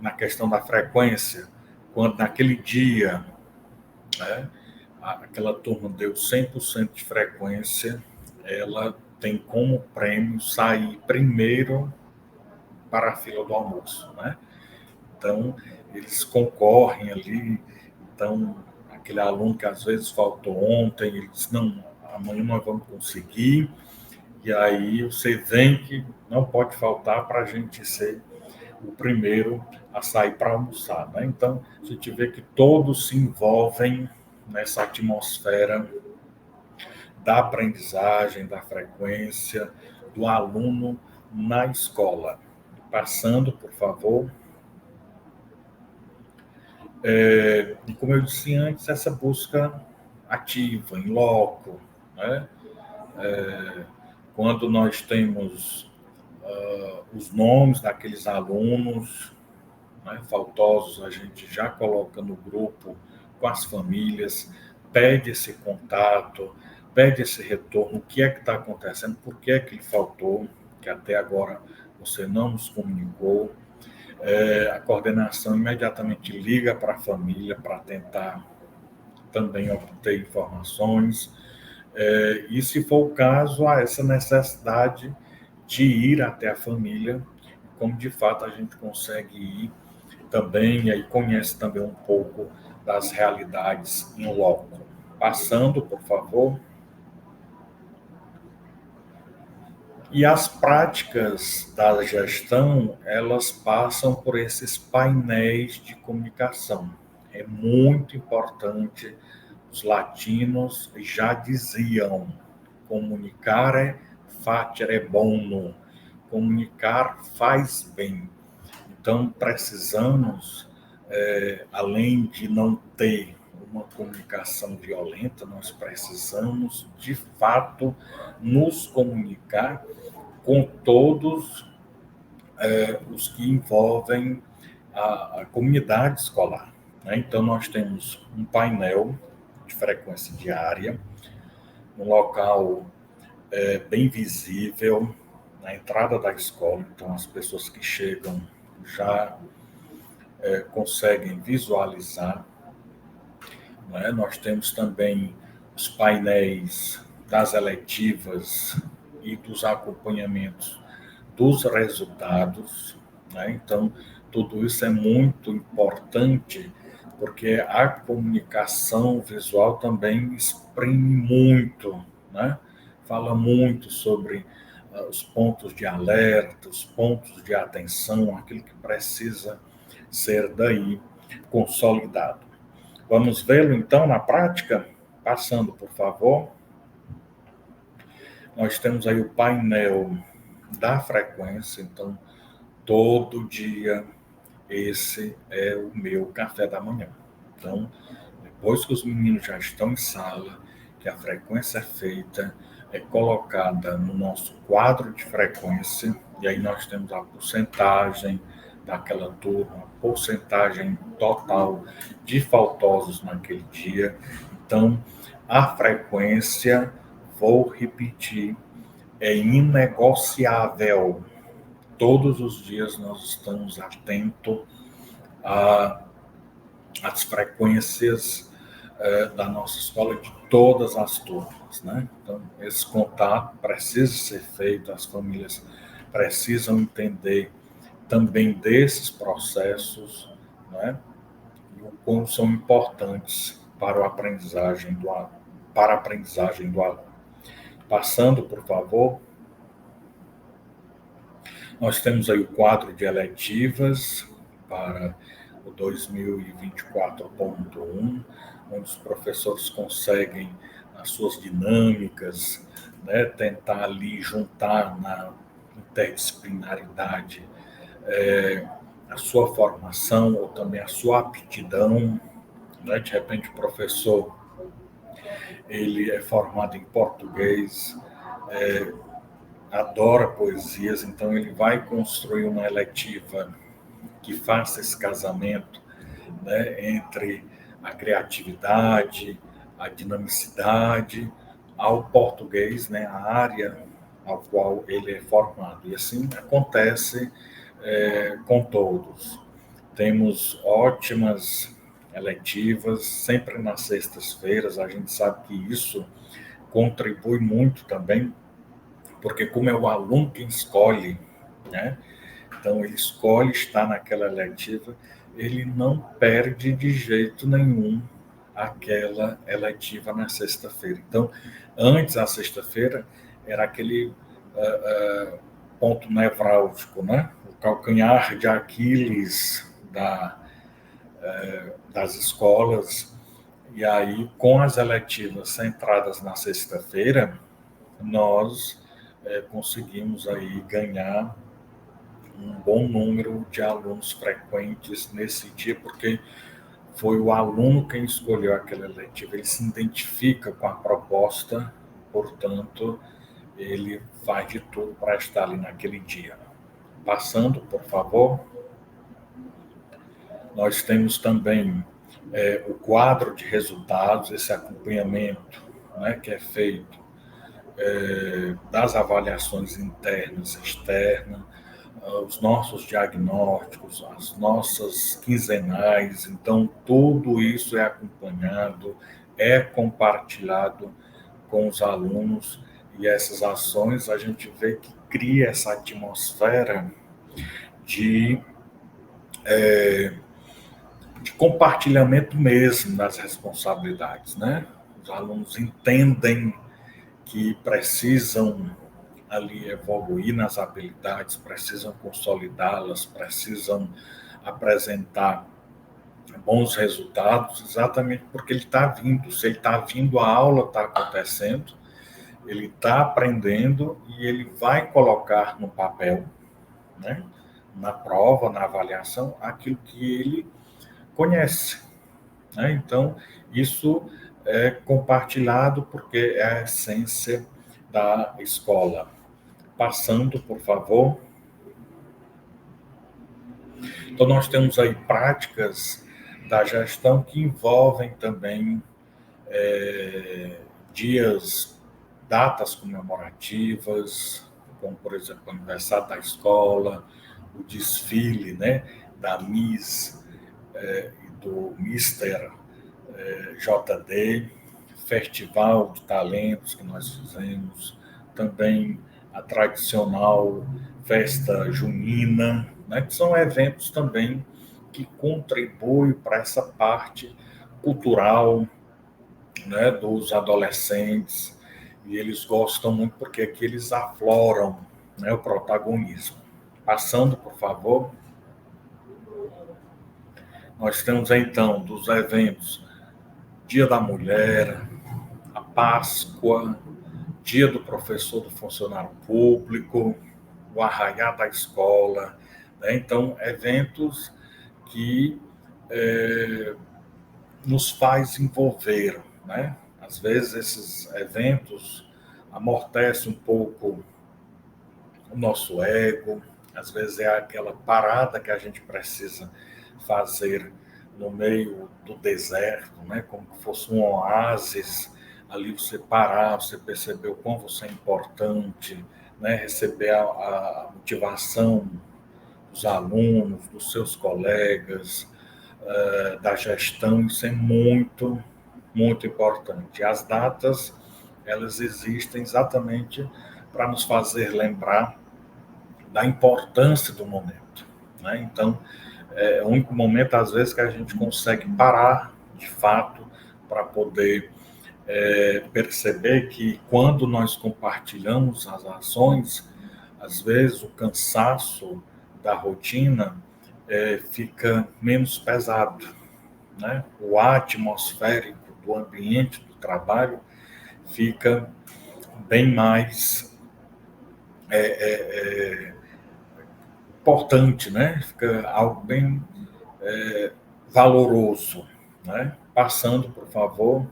na questão da frequência, quando naquele dia, né, aquela turma deu 100% de frequência, ela tem como prêmio sair primeiro para a fila do almoço, né? Então, eles concorrem ali. Então, aquele aluno que às vezes faltou ontem, ele diz, não, amanhã nós vamos conseguir. E aí você vem que não pode faltar para a gente ser o primeiro a sair para almoçar, né? Então, a gente vê que todos se envolvem nessa atmosfera da aprendizagem, da frequência, do aluno na escola. Passando, por favor. E como eu disse antes, essa busca ativa, em loco, né? Quando nós temos os nomes daqueles alunos, né, faltosos, a gente já coloca no grupo com as famílias, pede esse contato, pede esse retorno, o que é que está acontecendo, por que é que ele faltou, que até agora você não nos comunicou. a coordenação imediatamente liga para a família para tentar também obter informações, e, se for o caso, há essa necessidade de ir até a família, como de fato a gente consegue ir também, e aí conhece também um pouco das realidades em loco. Passando, por favor. E as práticas da gestão, elas passam por esses painéis de comunicação. É muito importante, os latinos já diziam, comunicare facere bono, comunicar faz bem. Então, precisamos, além de não ter uma comunicação violenta, nós precisamos, de fato, nos comunicar com todos os que envolvem a comunidade escolar, né? Então, nós temos um painel de frequência diária, um local bem visível na entrada da escola, então as pessoas que chegam já conseguem visualizar, né? Nós temos também os painéis das eletivas e dos acompanhamentos dos resultados, né? Então, tudo isso é muito importante, porque a comunicação visual também exprime muito, né? Fala muito sobre os pontos de alerta, os pontos de atenção, aquilo que precisa ser daí consolidado. Vamos vê-lo então na prática? Passando, por favor. Nós temos aí o painel da frequência, então todo dia esse é o meu café da manhã. Então, depois que os meninos já estão em sala, que a frequência é feita, é colocada no nosso quadro de frequência, e aí nós temos a porcentagem daquela turma, a porcentagem total de faltosos naquele dia. Então, a frequência, vou repetir, é inegociável. Todos os dias nós estamos atentos às frequências da nossa escola, de todas as turmas, né? Então, esse contato precisa ser feito, as famílias precisam entender também desses processos, né? E o quão são importantes para a aprendizagem do aluno. Passando, por favor. Nós temos aí o quadro de eletivas para o 2024.1, onde os professores conseguem, as suas dinâmicas, né, tentar ali juntar na interdisciplinaridade a sua formação ou também a sua aptidão, né? De repente o professor ele é formado em português, adora poesias, então ele vai construir uma eletiva que faça esse casamento, né, entre a criatividade, a dinamicidade, ao português, né, a área ao qual ele é formado. E assim acontece com todos. Temos ótimas eletivas, sempre nas sextas-feiras. A gente sabe que isso contribui muito também, porque como é o aluno quem escolhe, né? Então ele escolhe estar naquela eletiva, ele não perde de jeito nenhum aquela eletiva na sexta-feira. Então, antes a sexta-feira era aquele ponto nevrálgico, né? O calcanhar de Aquiles das escolas. E aí, com as eletivas centradas na sexta-feira, nós conseguimos aí ganhar um bom número de alunos frequentes nesse dia, porque foi o aluno quem escolheu aquela eletiva, ele se identifica com a proposta, portanto, ele faz de tudo para estar ali naquele dia. Passando, por favor. Nós temos também o quadro de resultados, esse acompanhamento, né, que é feito das avaliações internas e externas, os nossos diagnósticos, as nossas quinzenais. Então, tudo isso é acompanhado, é compartilhado com os alunos, e essas ações a gente vê que cria essa atmosfera de, de compartilhamento mesmo das responsabilidades, né? Os alunos entendem que precisam ali evoluir nas habilidades, precisam consolidá-las, precisam apresentar bons resultados, exatamente porque ele está vindo. Se ele está vindo, a aula está acontecendo, ele está aprendendo e ele vai colocar no papel, né, na prova, na avaliação, aquilo que ele conhece, né? Então, isso é compartilhado porque é a essência da escola. Passando, por favor. Então, nós temos aí práticas da gestão que envolvem também dias, datas comemorativas, como, por exemplo, o aniversário da escola, o desfile, né, da Miss e do Mister JD, festival de talentos que nós fizemos, também a tradicional festa junina, né, que são eventos também que contribuem para essa parte cultural, né, dos adolescentes, e eles gostam muito porque aqui eles afloram, né, o protagonismo. Passando, por favor. Nós temos, então, dos eventos Dia da Mulher, a Páscoa, Dia do Professor do Funcionário Público, o Arraiá da Escola, né? Então, eventos que nos faz envolver, né? Às vezes esses eventos amortecem um pouco o nosso ego, às vezes é aquela parada que a gente precisa fazer no meio do deserto, né? Como se fosse um oásis, ali você parar, você perceber o quão você é importante, né? Receber a motivação dos alunos, dos seus colegas, da gestão, isso é muito, muito importante. As datas, elas existem exatamente para nos fazer lembrar da importância do momento, né? Então, é o único momento, às vezes, que a gente consegue parar, de fato, para poder perceber que quando nós compartilhamos as ações, às vezes o cansaço da rotina fica menos pesado, né? O ar atmosférico do ambiente do trabalho fica bem mais importante, né? Fica algo bem valoroso, né? Passando, por favor.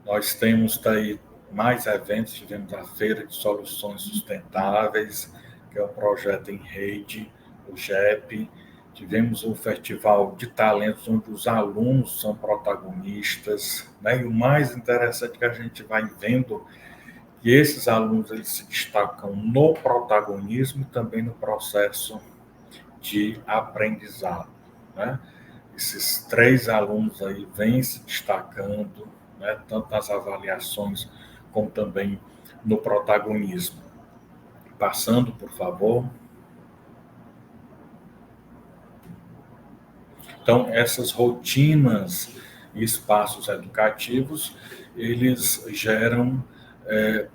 Nós temos daí mais eventos, tivemos a Feira de Soluções Sustentáveis, que é um projeto em rede, o GEP. Tivemos o Festival de Talentos, onde os alunos são protagonistas, né? E o mais interessante é que a gente vai vendo que esses alunos eles se destacam no protagonismo e também no processo de aprendizado, né? Esses 3 alunos aí vêm se destacando, né, tanto nas avaliações como também no protagonismo. Passando, por favor. Então, essas rotinas e espaços educativos, eles geram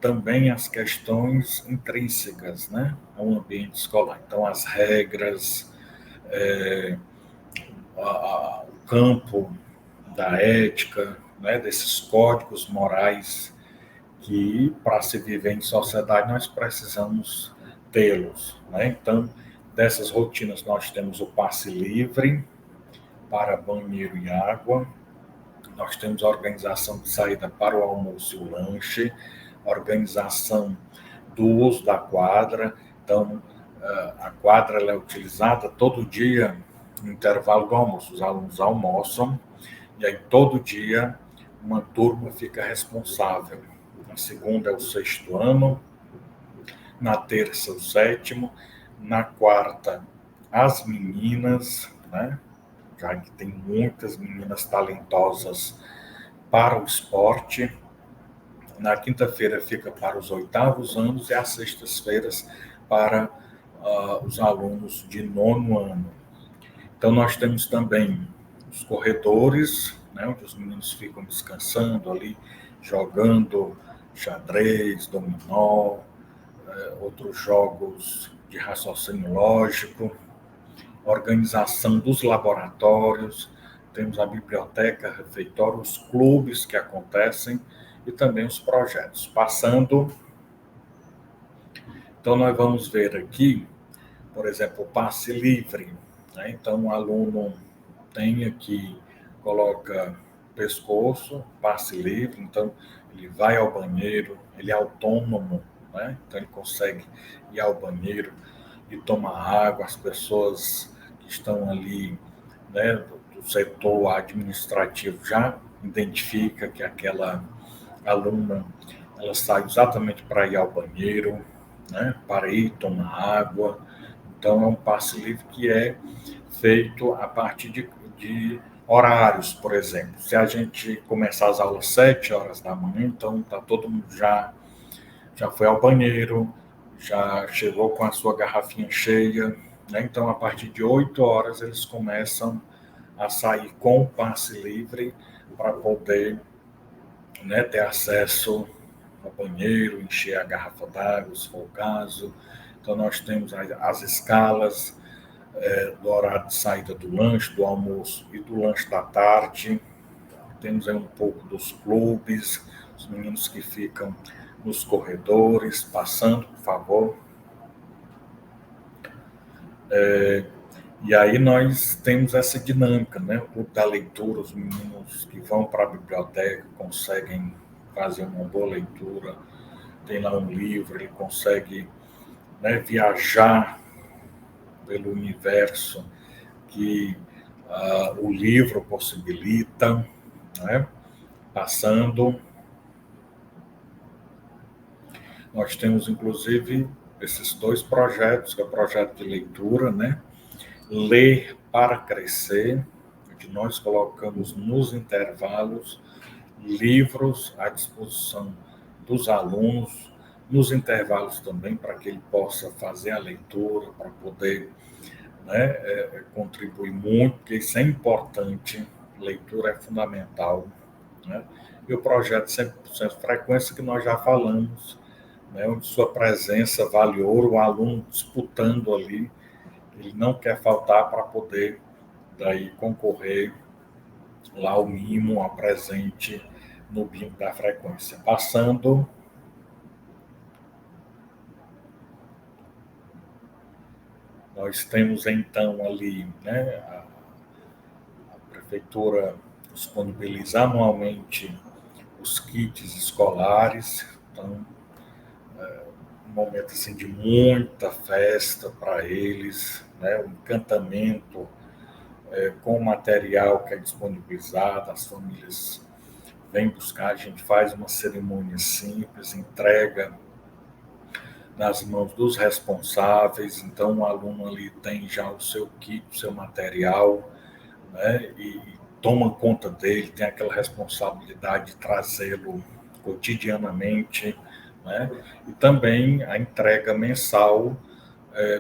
também as questões intrínsecas, né, ao ambiente escolar. Então, as regras, o campo da ética, né, desses códigos morais que, para se viver em sociedade, nós precisamos tê-los, né? Então, dessas rotinas, nós temos o passe livre para banheiro e água, nós temos a organização de saída para o almoço e o lanche, a organização do uso da quadra. Então, a quadra ela é utilizada todo dia no intervalo do almoço. Os alunos almoçam e aí todo dia uma turma fica responsável. A segunda é o 6º ano, na terça o sétimo, na quarta as meninas, né? Já que tem muitas meninas talentosas para o esporte. Na quinta-feira fica para os 8º anos e às sextas-feiras para os alunos de 9º ano. Então, nós temos também os corredores, né, onde os meninos ficam descansando ali, jogando xadrez, dominó, outros jogos de raciocínio lógico, organização dos laboratórios, temos a biblioteca, refeitório, os clubes que acontecem e também os projetos. Passando, então nós vamos ver aqui, por exemplo, o passe livre, né? Então o aluno tem aqui, coloca pescoço, passe livre, então ele vai ao banheiro, ele é autônomo, né? Então ele consegue ir ao banheiro e tomar água, as pessoas que estão ali, né, do setor administrativo já identifica que aquela aluna, ela sai exatamente para ir ao banheiro, né, para ir tomar água. Então é um passe livre que é feito a partir de horários, por exemplo. Se a gente começar as aulas 7 horas da manhã, então tá todo mundo já foi ao banheiro, já chegou com a sua garrafinha cheia, né? Então a partir de 8 horas eles começam a sair com o passe livre para poder, né, ter acesso ao banheiro, encher a garrafa d'água, se for o caso. Então nós temos as escalas do horário de saída do lanche, do almoço e do lanche da tarde. Temos aí um pouco dos clubes, os meninos que ficam nos corredores, passando, por favor. E aí nós temos essa dinâmica, né? O clube da leitura, os meninos que vão para a biblioteca conseguem fazer uma boa leitura, tem lá um livro, ele consegue, né, viajar pelo universo que o livro possibilita, né? Passando, nós temos inclusive esses 2 projetos, que é o projeto de leitura, né? Ler para Crescer, onde nós colocamos nos intervalos livros à disposição dos alunos, nos intervalos também, para que ele possa fazer a leitura, para poder, né, contribuir muito, porque isso é importante, leitura é fundamental, né? E o projeto 100% frequência, que nós já falamos, né, onde sua presença vale ouro, o aluno disputando ali, ele não quer faltar para poder daí concorrer lá ao mimo, ao presente no bingo da frequência. Passando, nós temos então ali, né, a prefeitura disponibiliza anualmente os kits escolares, então um momento assim de muita festa para eles, né, o encantamento com o material que é disponibilizado, as famílias vêm buscar, a gente faz uma cerimônia simples, entrega nas mãos dos responsáveis, então o aluno ali tem já o seu kit, o seu material, né, e toma conta dele, tem aquela responsabilidade de trazê-lo cotidianamente, né, e também a entrega mensal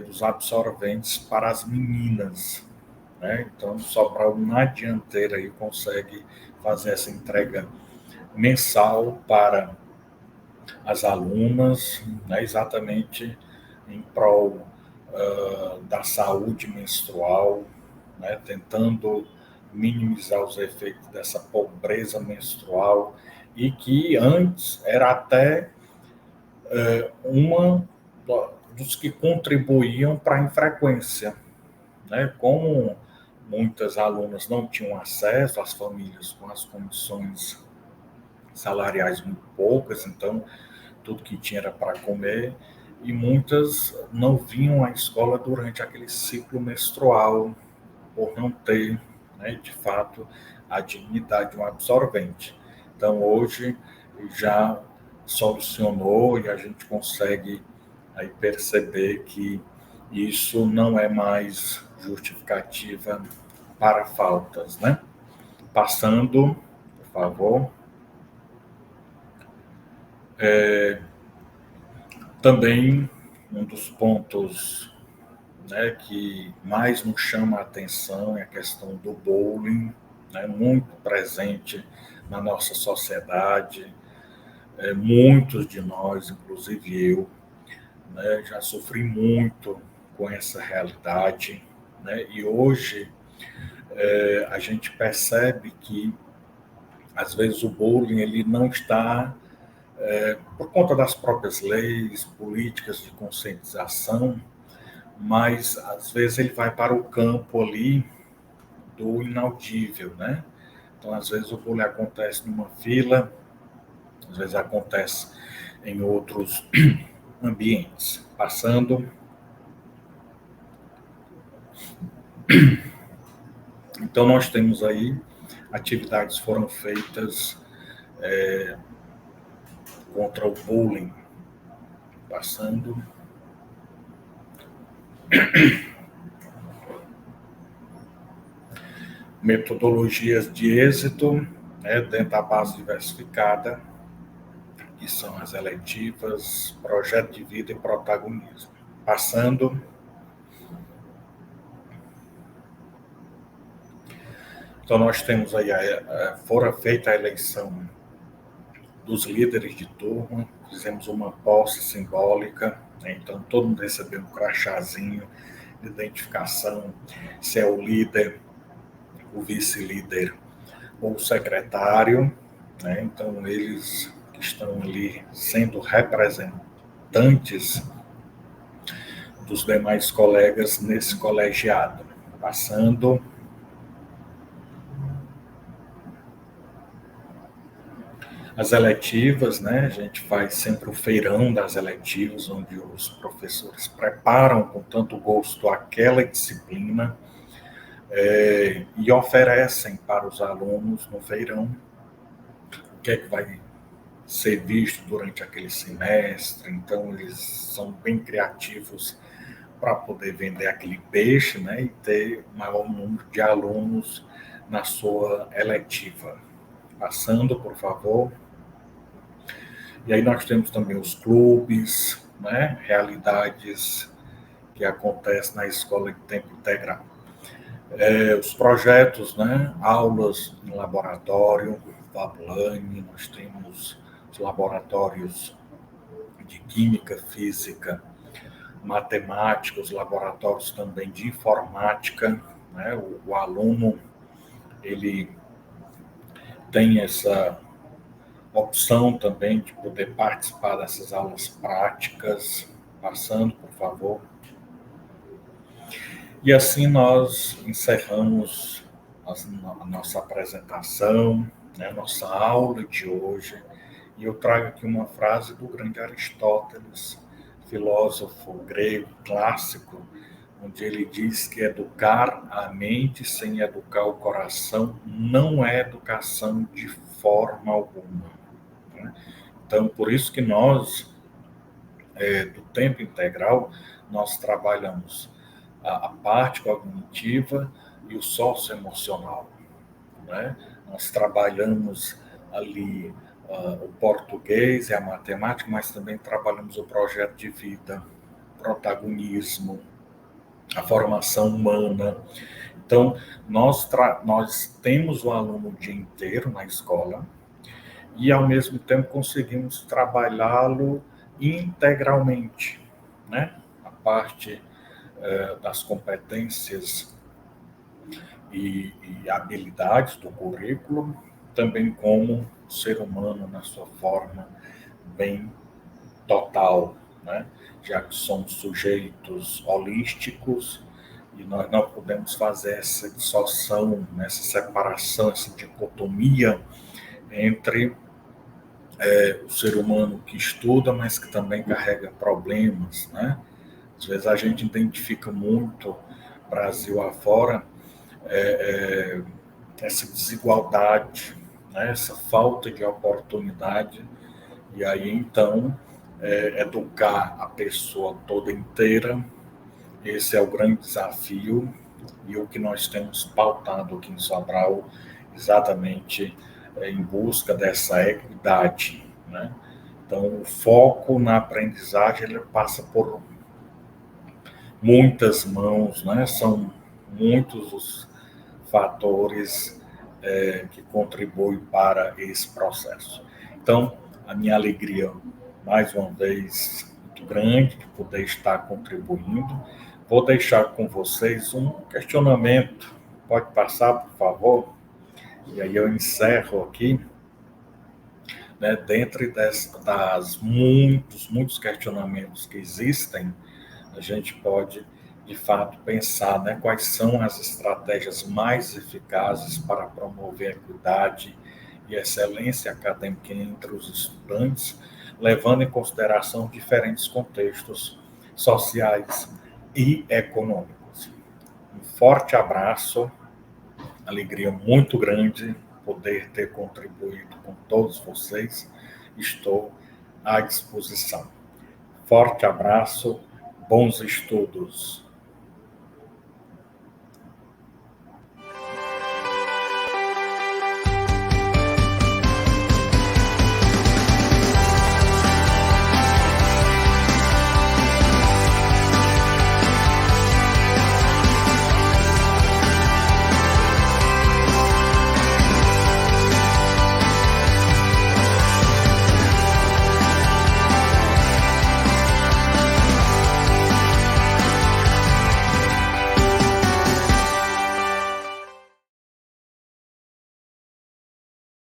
dos absorventes para as meninas, né, então só para na dianteira aí consegue fazer essa entrega mensal para as alunas, né, exatamente em prol da saúde menstrual, né, tentando minimizar os efeitos dessa pobreza menstrual, e que antes era até uma dos que contribuíam para a infrequência, né? Como muitas alunas não tinham acesso, às famílias com as condições salariais muito poucas, então tudo que tinha era para comer, e muitas não vinham à escola durante aquele ciclo menstrual, por não ter, né, de fato, a dignidade de um absorvente. Então, hoje já solucionou e a gente consegue aí perceber que isso não é mais justificativa para faltas, né? Passando, por favor. Também um dos pontos, né, que mais nos chama a atenção é a questão do bullying, né, muito presente na nossa sociedade. Muitos de nós, inclusive eu, né, já sofri muito com essa realidade, né, e hoje a gente percebe que às vezes o bullying ele não está por conta das próprias leis, políticas de conscientização, mas às vezes ele vai para o campo ali do inaudível, né? Então, às vezes o bullying acontece numa fila, às vezes acontece em outros ambientes. Passando. Então, nós temos aí atividades foram feitas contra o bullying. Passando. Metodologias de êxito, né, dentro da base diversificada, que são as eletivas, projeto de vida e protagonismo. Passando. Então, nós temos aí, fora feita a eleição dos líderes de turma, fizemos uma posse simbólica, né? Então todo mundo recebeu um crachazinho de identificação, se é o líder, o vice-líder ou o secretário, né? Então eles que estão ali sendo representantes dos demais colegas nesse colegiado. Passando. As eletivas, né? A gente faz sempre o feirão das eletivas, onde os professores preparam com tanto gosto aquela disciplina e oferecem para os alunos no feirão o que é que vai ser visto durante aquele semestre. Então, eles são bem criativos para poder vender aquele peixe, né? E ter maior número de alunos na sua eletiva. Passando, por favor. E aí nós temos também os clubes, né, realidades que acontecem na escola de tempo integral. Os projetos, né, aulas em laboratório, Fablane, nós temos os laboratórios de química, física, matemática, os laboratórios também de informática, né, o aluno, ele tem essa opção também de poder participar dessas aulas práticas. Passando, por favor. E assim nós encerramos a nossa apresentação, né, nossa aula de hoje. E eu trago aqui uma frase do grande Aristóteles, filósofo grego clássico, onde ele diz que educar a mente sem educar o coração não é educação de forma alguma. Então, por isso que nós, do tempo integral, nós trabalhamos a parte cognitiva e o socioemocional, né? Nós trabalhamos ali o português e a matemática, mas também trabalhamos o projeto de vida, protagonismo, a formação humana. Então, nós temos o aluno o dia inteiro na escola, e, ao mesmo tempo, conseguimos trabalhá-lo integralmente, né? A parte das competências e habilidades do currículo, também como ser humano na sua forma bem total, né? Já que somos sujeitos holísticos e nós não podemos fazer essa dissociação, essa separação, essa dicotomia entre o ser humano que estuda, mas que também carrega problemas, né? Às vezes a gente identifica muito, Brasil afora, essa desigualdade, né? Essa falta de oportunidade, e aí então educar a pessoa toda inteira. Esse é o grande desafio e o que nós temos pautado aqui em Sobral, exatamente em busca dessa equidade, né? Então, o foco na aprendizagem ele passa por muitas mãos, né? São muitos os fatores que contribuem para esse processo. Então, a minha alegria, mais uma vez, muito grande de poder estar contribuindo. Vou deixar com vocês um questionamento. Pode passar, por favor? E aí eu encerro aqui, né, dentre das muitos questionamentos que existem, a gente pode, de fato, pensar, né, quais são as estratégias mais eficazes para promover a equidade e excelência acadêmica entre os estudantes, levando em consideração diferentes contextos sociais e econômicos. Um forte abraço, alegria muito grande poder ter contribuído com todos vocês. Estou à disposição. Forte abraço, bons estudos.